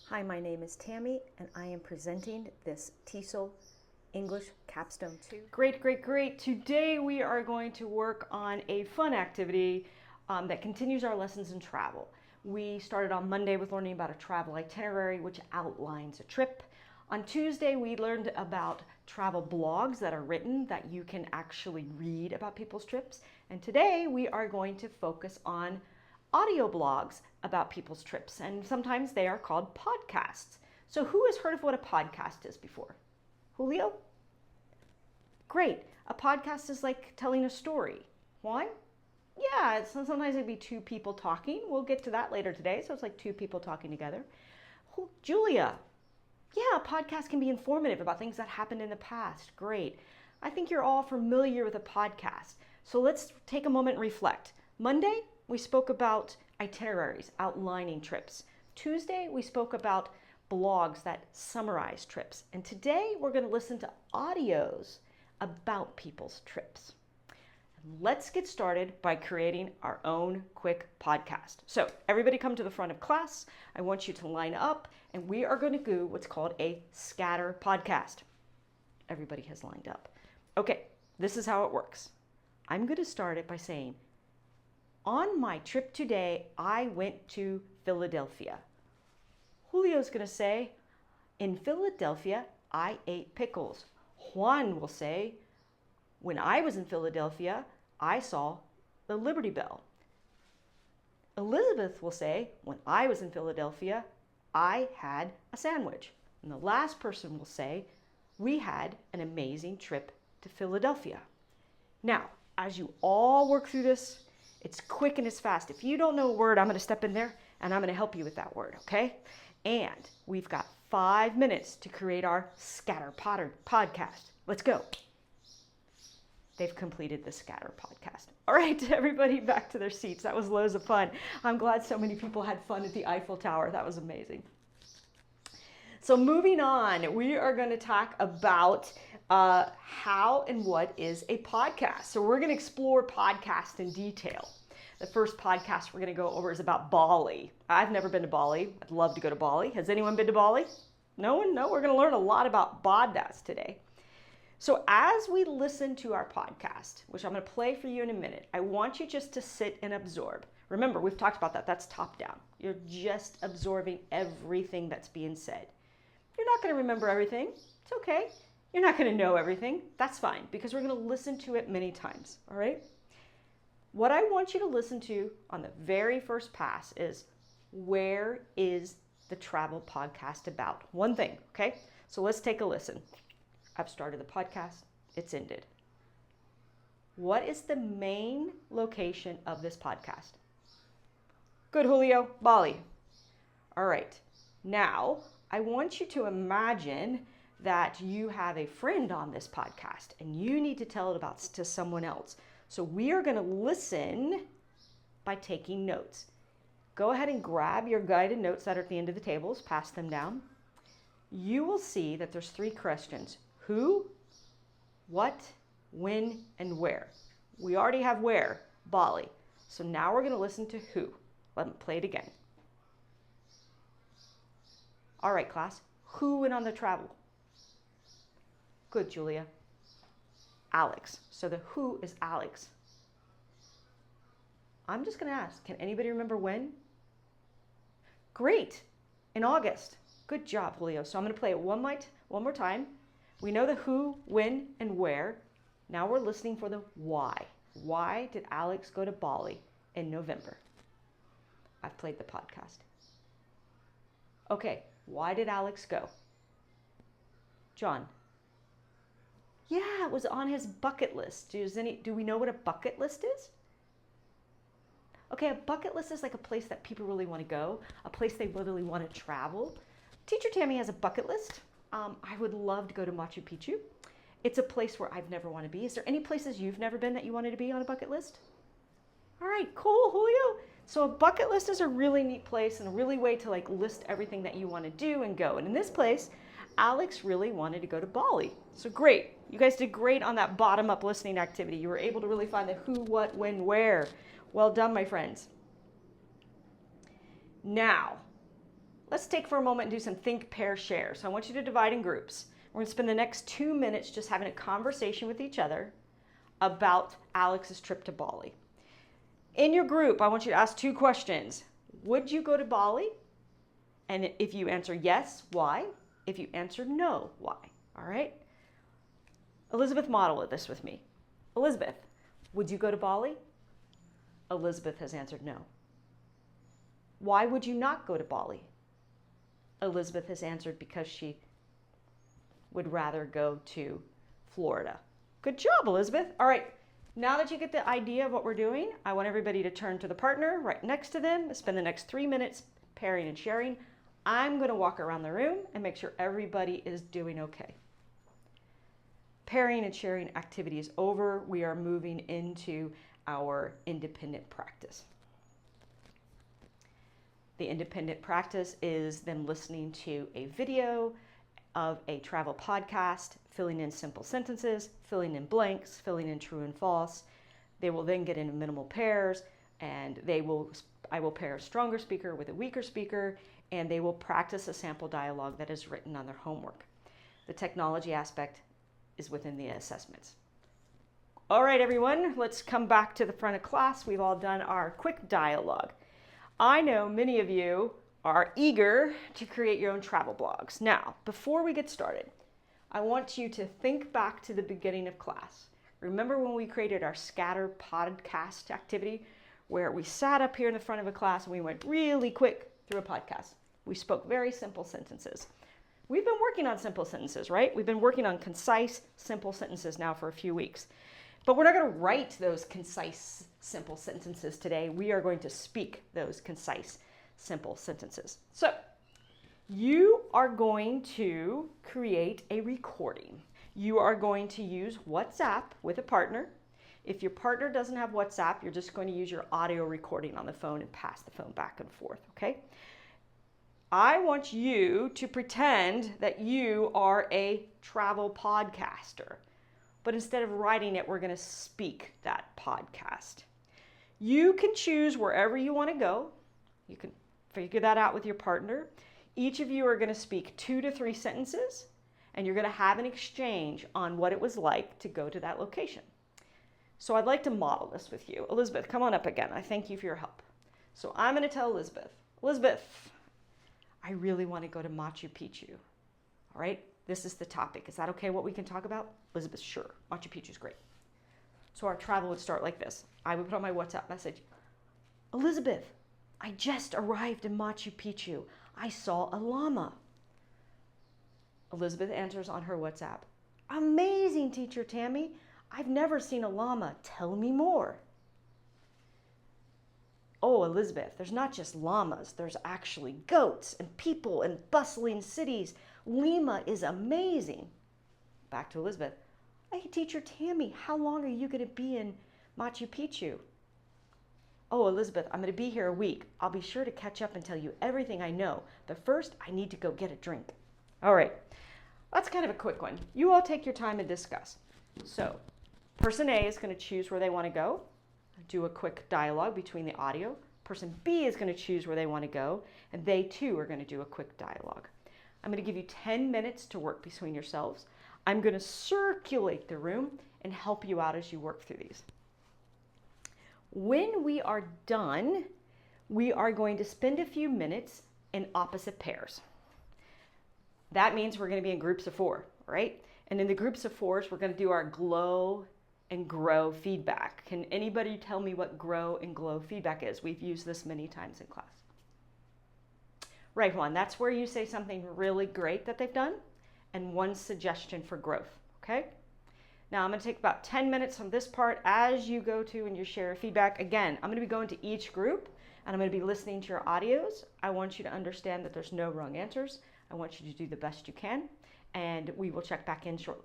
Hi, my name is Tammy, and I am presenting this TESOL English Capstone 2. Great. Today we are going to work on a fun activity that continues our lessons in travel. We started on Monday with learning about a travel itinerary, which outlines a trip. On Tuesday, we learned about travel blogs that are written that you can actually read about people's trips. And today we are going to focus on audio blogs about people's trips, and sometimes they are called podcasts. So who has heard of what a podcast is before? Julio? Great. A podcast is like telling a story. Juan? Yeah, sometimes it'd be two people talking. We'll get to that later today. So it's like two people talking together. Julia? Yeah, a podcast can be informative about things that happened in the past. Great. I think you're all familiar with a podcast. So let's take a moment and reflect. Monday, we spoke about itineraries, outlining trips. Tuesday, we spoke about blogs that summarize trips. And today, we're going to listen to audios about people's trips. Let's get started by creating our own quick podcast. So everybody come to the front of class. I want you to line up, and we are going to do what's called a scatter podcast. Everybody has lined up. Okay, this is how it works. I'm going to start it by saying, on my trip today, I went to Philadelphia. Julio's going to say, in Philadelphia, I ate pickles. Juan will say, when I was in Philadelphia, I saw the Liberty Bell. Elizabeth will say, when I was in Philadelphia, I had a sandwich. And the last person will say, we had an amazing trip to Philadelphia. Now, as you all work through this, it's quick and it's fast. If you don't know a word, I'm going to step in there and I'm going to help you with that word, okay? And we've got 5 minutes to create our scatter podcast. Let's go. They've completed the scatter podcast. All right, everybody back to their seats. That was loads of fun. I'm glad so many people had fun at the Eiffel Tower. That was amazing. So moving on, we are going to talk about how and what is a podcast. So we're going to explore podcast in detail. The first podcast we're going to go over is about Bali. I've never been to Bali. I'd love to go to Bali. Has anyone been to Bali? No one? No, we're going to learn a lot about Badas today. So as we listen to our podcast, which I'm going to play for you in a minute, I want you just to sit and absorb. Remember, we've talked about that. That's top down. You're just absorbing everything that's being said. You're not going to remember everything. It's okay. You're not going to know everything. That's fine, because we're going to listen to it many times, all right? What I want you to listen to on the very first pass is, where is the travel podcast about? One thing, okay? So let's take a listen. I've started the podcast. It's ended. What is the main location of this podcast? Good, Julio. Bali. All right. Now, I want you to imagine that you have a friend on this podcast and you need to tell it to someone else. So we are going to listen by taking notes. Go ahead and grab your guided notes that are at the end of the tables, pass them down. You will see that there's 3 questions. Who, what, when, and where. We already have where, Bali. So now we're going to listen to who. Let me play it again. All right, class. Who went on the travel? Good, Julia. Alex. So the who is Alex. I'm just going to ask, can anybody remember when? Great. In August. Good job, Julio. So I'm going to play it one more time. We know the who, when, and where. Now we're listening for the why. Why did Alex go to Bali in November? I've played the podcast. Okay, why did Alex go? John. Yeah, it was on his bucket list. Do we know what a bucket list is? Okay, a bucket list is like a place that people really want to go, a place they really want to travel. Teacher Tammy has a bucket list. I would love to go to Machu Picchu. It's a place where I've never wanted to be. Is there any places you've never been that you wanted to be on a bucket list? All right, cool, Julio. So a bucket list is a really neat place and a really way to like list everything that you want to do and go. And in this place, Alex really wanted to go to Bali. So great. You guys did great on that bottom-up listening activity. You were able to really find the who, what, when, where. Well done, my friends. Now, let's take for a moment and do some think, pair, share. So I want you to divide in groups. We're going to spend the next 2 minutes just having a conversation with each other about Alex's trip to Bali. In your group, I want you to ask 2 questions. Would you go to Bali? And if you answer yes, why? If you answer no, why? All right? Elizabeth, model this with me. Elizabeth, would you go to Bali? Elizabeth has answered no. Why would you not go to Bali? Elizabeth has answered because she would rather go to Florida. Good job, Elizabeth. All right, now that you get the idea of what we're doing, I want everybody to turn to the partner right next to them, spend the next 3 minutes pairing and sharing. I'm going to walk around the room and make sure everybody is doing okay. Pairing and sharing activity is over. We are moving into our independent practice. The independent practice is them listening to a video of a travel podcast, filling in simple sentences, filling in blanks, filling in true and false. They will then get into minimal pairs, and I will pair a stronger speaker with a weaker speaker, and they will practice a sample dialogue that is written on their homework. The technology aspect is within the assessments. All right, everyone, let's come back to the front of class. We've all done our quick dialogue. I know many of you are eager to create your own travel blogs. Now, before we get started, I want you to think back to the beginning of class. Remember when we created our scatter podcast activity where we sat up here in the front of a class and we went really quick through a podcast? We spoke very simple sentences. We've been working on simple sentences, right? We've been working on concise, simple sentences now for a few weeks. But we're not going to write those concise, simple sentences today. We are going to speak those concise, simple sentences. So you are going to create a recording. You are going to use WhatsApp with a partner. If your partner doesn't have WhatsApp, you're just going to use your audio recording on the phone and pass the phone back and forth, okay? I want you to pretend that you are a travel podcaster. But instead of writing it, we're going to speak that podcast. You can choose wherever you want to go. You can figure that out with your partner. Each of you are going to speak 2 to 3 sentences, and you're going to have an exchange on what it was like to go to that location. So I'd like to model this with you. Elizabeth, come on up again. I thank you for your help. So I'm going to tell Elizabeth, I really want to go to Machu Picchu. All right? This is the topic. Is that okay what we can talk about? Elizabeth, sure. Machu Picchu is great. So our travel would start like this. I would put on my WhatsApp message, Elizabeth, I just arrived in Machu Picchu. I saw a llama. Elizabeth answers on her WhatsApp, amazing, Teacher Tammy. I've never seen a llama. Tell me more. Oh, Elizabeth, there's not just llamas. There's actually goats and people and bustling cities. Lima is amazing. Back to Elizabeth. Hey, Teacher Tammy, how long are you going to be in Machu Picchu? Oh, Elizabeth, I'm going to be here a week. I'll be sure to catch up and tell you everything I know. But first, I need to go get a drink. All right. That's kind of a quick one. You all take your time and discuss. So, person A is going to choose where they want to go, do a quick dialogue between the audio. Person B is going to choose where they want to go, and they too are going to do a quick dialogue. I'm going to give you 10 minutes to work between yourselves. I'm going to circulate the room and help you out as you work through these. When we are done, we are going to spend a few minutes in opposite pairs. That means we're going to be in groups of 4, right? And in the groups of 4s, we're going to do our glow and grow feedback. Can anybody tell me what grow and glow feedback is? We've used this many times in class. Right, Juan, that's where you say something really great that they've done and one suggestion for growth, okay? Now I'm going to take about 10 minutes from this part as you go to and you share feedback. Again, I'm going to be going to each group and I'm going to be listening to your audios. I want you to understand that there's no wrong answers. I want you to do the best you can, and we will check back in shortly.